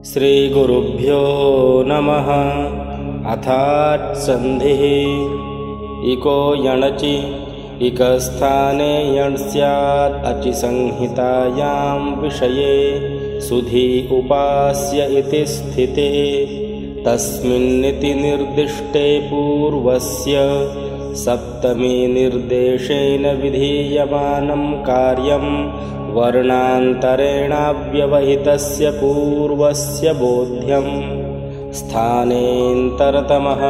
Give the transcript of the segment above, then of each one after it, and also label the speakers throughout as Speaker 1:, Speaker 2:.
Speaker 1: श्रीगुरुभ्यो नमः। अथात्सन्धिः। इको यणचि इकस्थाने यण् स्यात् अचि संहितायां विषये सुधि उपास्य इति स्थिते तस्मिन्निति निर्दिष्टे पूर्वस्य सप्तमी निर्देशेन विधीयमानं कार्यं वर्णान्तरेणाव्यवहितस्य पूर्वस्य बोध्यं स्थानेऽन्तरतमः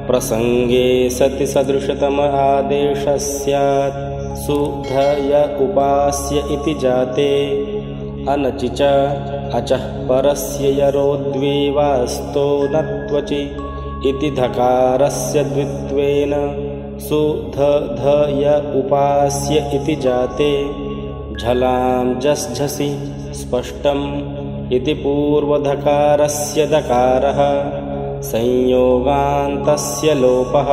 Speaker 1: प्रसंगे सति सदृशतम आदेशः स्यात् सुधय उपास्य इति जाते अनचि च अचः परस्य यरोद्विवास्तो न त्वचि इति धकारस्य द्वित्वेन सुधय उपास्य इति जाते झलां झसि स्पष्टम् इति पूर्वधकारस्य दकारः संयोगान्तस्य लोपः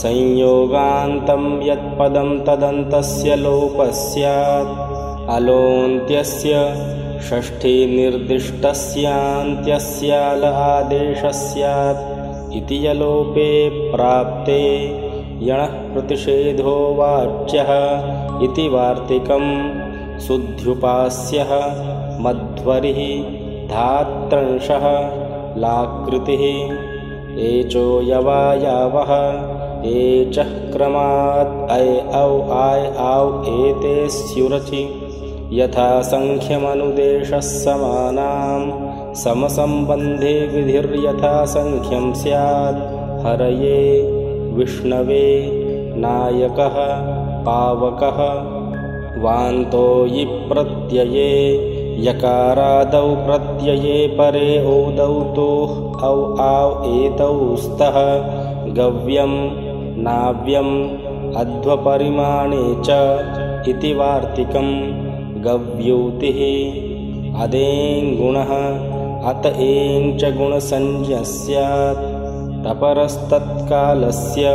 Speaker 1: संयोगान्तं यत्पदं तदन्तस्य लोपः स्यात् अलोन्त्यस्य षष्ठी निर्दिष्टस्यान्त्यस्याल आदेशः स्यात् इति यलोपे प्राप्ते यणः प्रतिषेधो वाच्यः इति वार्तिकं शुद्ध्युपास्यः मध्वरिः धात्र्यंशः लाकृतिः एचो यवायावः एचः क्रमात् ऐ औ आय आव एते स्युरचि यथा संख्यमनुदेशः समानां समसंबन्धे विधिर्यथा संख्यं स्यात् हरये विष्णवे नायकः पावकः वान्तो यि प्रत्यये यकारादौ प्रत्यये परे ओदौ तोः औ आव एतौ स्तः गव्यं नाव्यम् अध्वपरिमाणे च इति वार्तिकं गव्यूतिः अदेङ्गुणः अत एङ् च गुणसंज्ञः स्यात् तपरस्तत्कालस्य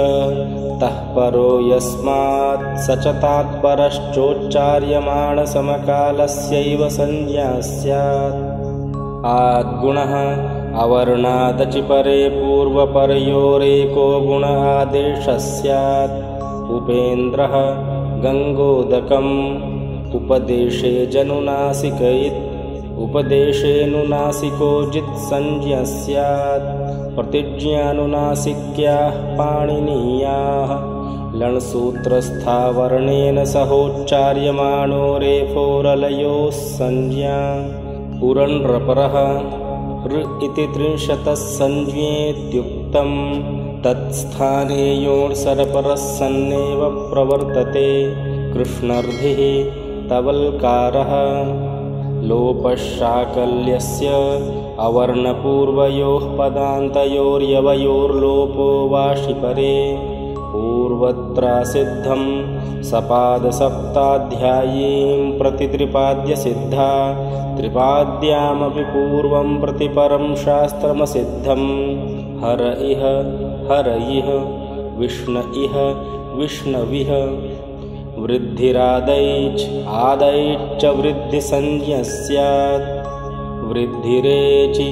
Speaker 1: तः परो यस्मात् स च तात्परश्चोच्चार्यमाणसमकालस्यैव संज्ञा स्यात् आद्गुणः अवर्णादचि परे पूर्वपरयोरेको गुण आदेशः स्यात् उपेन्द्रः गङ्गोदकम् उपदेशे जनुनासिक उपदेशेऽनुनासिको जित्संज्ञः स्यात् प्रतिज्ञानुनासिक्याः पाणिनीयाः लण्सूत्रस्थावर्णेन सहोच्चार्यमाणो रेफोरलयोः संज्ञा उरण्रपरः ऋ इति त्रिंशतः संज्ञेत्युक्तं तत्स्थाने योऽणसरपरः सन्नेव प्रवर्तते कृष्णर्धिः तवल्कारः लोपशाकल्यस्य अवर्णपूर्वयोः पदान्तयोर्यवयोर्लोपो वाशिपरे पूर्वत्रासिद्धं सपादसप्ताध्यायीं प्रति त्रिपाद्यसिद्धा त्रिपाद्यामपि पूर्वं प्रति परं शास्त्रमसिद्धं हर इह हरयिः विष्ण इह विष्णविः वृद्धिरादैच् आदैच्च वृद्धिसंज्ञः स्यात् वृद्धिरेचि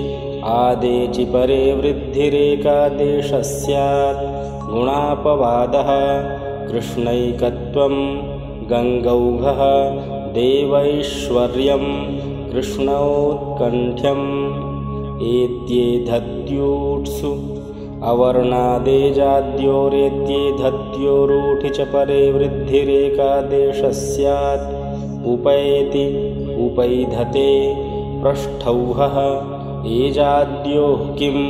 Speaker 1: आदेचि परे वृद्धिरेकादेशः स्यात् गुणापवादः कृष्णैकत्वं गङ्गौघः देवैश्वर्यं कृष्णौत्कण्ठ्यम् एत्येधत्यूट्सु अवर्णादेजाद्योरेत्येधत्योरूढि च परे वृद्धिरेकादेशः स्यात् उपैति उपैधते पृष्ठौहः एजाद्योः किम्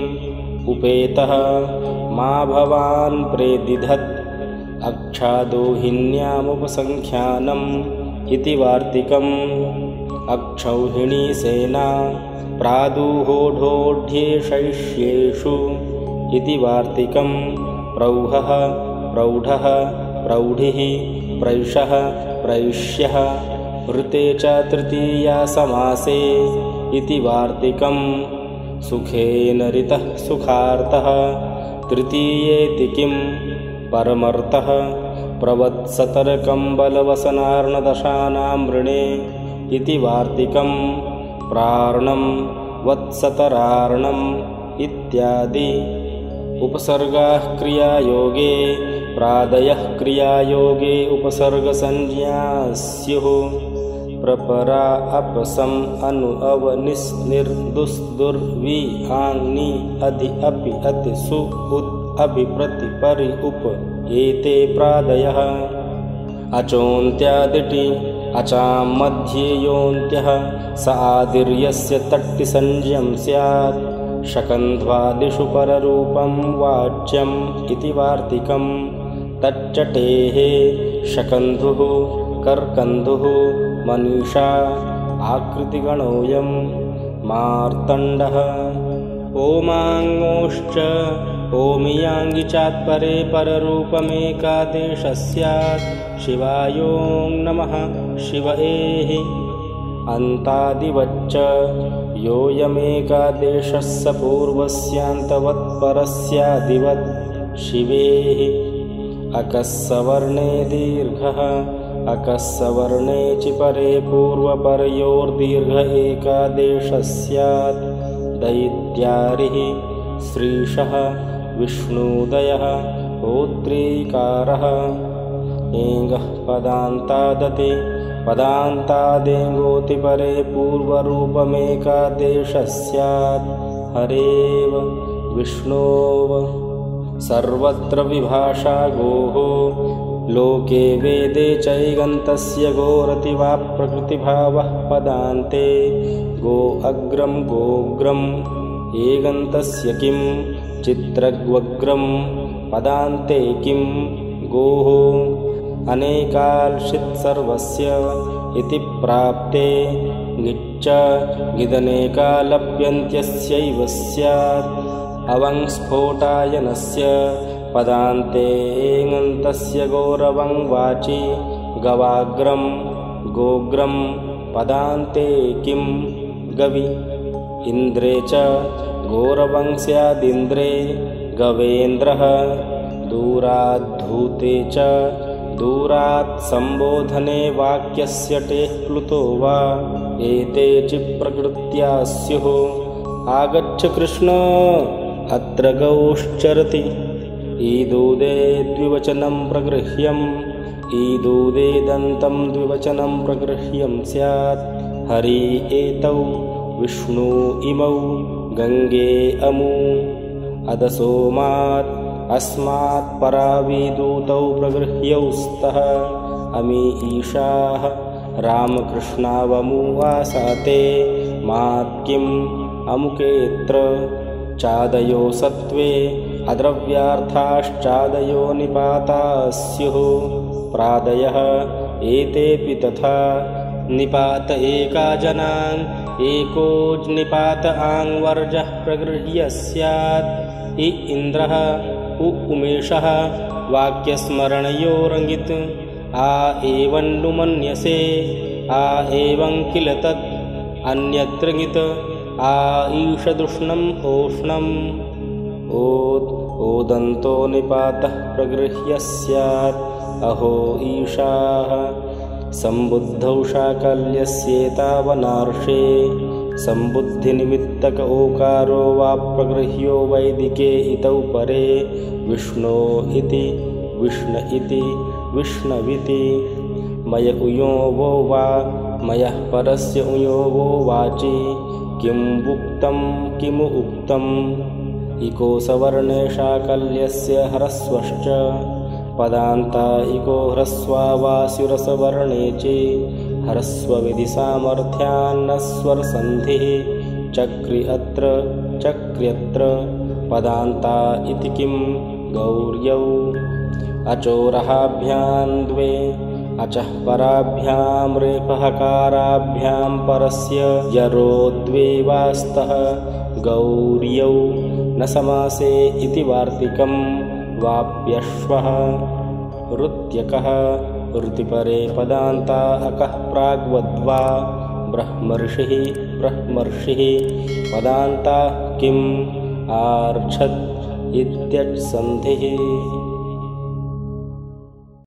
Speaker 1: उपेतः मा भवान् प्रेदिधत् अक्षादोहिन्यामुपसङ्ख्यानम् इति वार्तिकम् अक्षौहिणी सेना प्रादुहोढोढ्ये शैष्येषु इति वार्तिकं प्रौहः प्रौढः प्रौढिः प्रैषः प्रैष्यः वृते च तृतीया समासे इति वार्तिकं सुखेन ऋतः सुखार्तः तृतीयेति किं परमर्थः प्रवत्सतर्कम्बलवसनार्णदशानां वृणे इति वार्तिकं प्रार्णं वत्सतरार्णम् इत्यादि उपसर्गाः क्रियायोगे प्रादयः क्रियायोगे उपसर्गसंज्ञा स्युः। प्रपरा अपसम अनु अव निस् निर् दुस् दुर् वि आङ् नि अधि अपि अति सु उत् अभि प्रति परि उप एते प्रादयः। अचोन्त्यादिटि अचां मध्ये योन्त्यः स आदिर्यस्य तट्टि संज्ञं स्यात्। शकन्ध्वादिषु पररूपं वाच्यम् इति वार्तिकं तच्चटेः शकन्धुः कर्कन्धुः मनीषा आकृतिगणोऽयं मार्तण्डः। ओमाङ्गोश्च ओमियाङ्गि चात्परे पररूपमेकादेशः स्यात्। शिवायों नमः शिव एहि अन्तादिवच्च योऽयमेकादेशः स पूर्वस्यान्तवत्परस्यादिवत् शिवेहि। अकस्सवर्णे दीर्घः अकस्सवर्णे चिपरे पूर्वपरयोर्दीर्घ एकादेशः स्यात्। दैत्यारिः श्रीशः विष्णुदयः होत्रीकारः एङ्गः पदान्तादति पदान्तादेङ्गोति परे पूर्वरूपमेकादेशः स्यात्। हरेव विष्णोव सर्वत्र विभाषा गोः लोके वेदे चैगन्तस्य गोरति वा प्रकृतिभावः पदान्ते गो अग्रं गोग्रम् एगन्तस्य किं चित्रग्वग्रं पदान्ते किं गोः अनेकाल्शित् सर्वस्य इति प्राप्ते ङिच्च गिदनेकालप्यन्त्यस्यैव स्यात्। अवङ्स्फोटायनस्य पदान्ते एङन्तस्य गोरवं वाचि गवाग्रं गोग्रं पदान्ते किं गवि। इन्द्रे च गोरवं स्यादिन्द्रे गवेन्द्रः। दूराद्धूते च दूरात् सम्बोधने वाक्यस्य टेः प्लुतो वा एते चिप्रकृत्या स्युः। आगच्छ कृष्ण अत्र गौश्चरति ईदूदे द्विवचनं प्रगृह्यम् ईदूदे दन्तं द्विवचनं प्रगृह्यं स्यात्। हरि एतौ विष्णु इमौ गङ्गे अमु अदसोमात् अस्मात् पराविदूतौ प्रगृह्यौ स्तः। अमी ईशाः रामकृष्णावमु आसाते मात् किम् अमुकेऽत्र। चादयो सत्त्वे अद्रव्यार्थाश्चादयो निपाताः स्युः। प्रादयः एतेऽपि तथा निपात एका जनान् एको निपात आङ् वर्जः प्रगृह्य स्यात्। इ इन्द्रः उ उमेशः वाक्यस्मरणयोरङ्गित् आ एवं नु मन्यसे आ एवं किल तत् अन्यत्र ङित् आ ईषदुष्णम् ओष्णम् ओद् ओदन्तो निपातः प्रगृह्य स्यात्। अहो ईशाः सम्बुद्धौ शाकल्यस्येतावनार्षे सम्बुद्धिनिमित्तक ओकारो वा प्रगृह्यो वैदिके इतौ परे विष्णो इति विष्ण इति विष्णविति। मय उयो वो वा मयः परस्य उयो वो वाचि किं उक्तं किमु उक्तम्। इको सवर्णे शाकल्यस्य ह्रस्वश्च पदान्ता इको ह्रस्वा वास्युरसवर्णे च ह्रस्वविधि सामर्थ्यान्नस्वरसन्धिः चक्रि अत्र चक्र्यत्र पदान्ता इति किं गौर्यौ। अचोरहाभ्यां द्वे अचः पराभ्यां रेफहकाराभ्यां परस्य यरो द्वे वास्तः गौर्यौ न समासे इति वार्तिकं। वाप्यश्वः ऋत्यकः ऋतिपरे पदान्ता अकः प्राग्वद्वा ब्रह्मर्षिः ब्रह्मर्षिः पदान्ता किम् आर्च्छत् इत्यट् सन्धिः।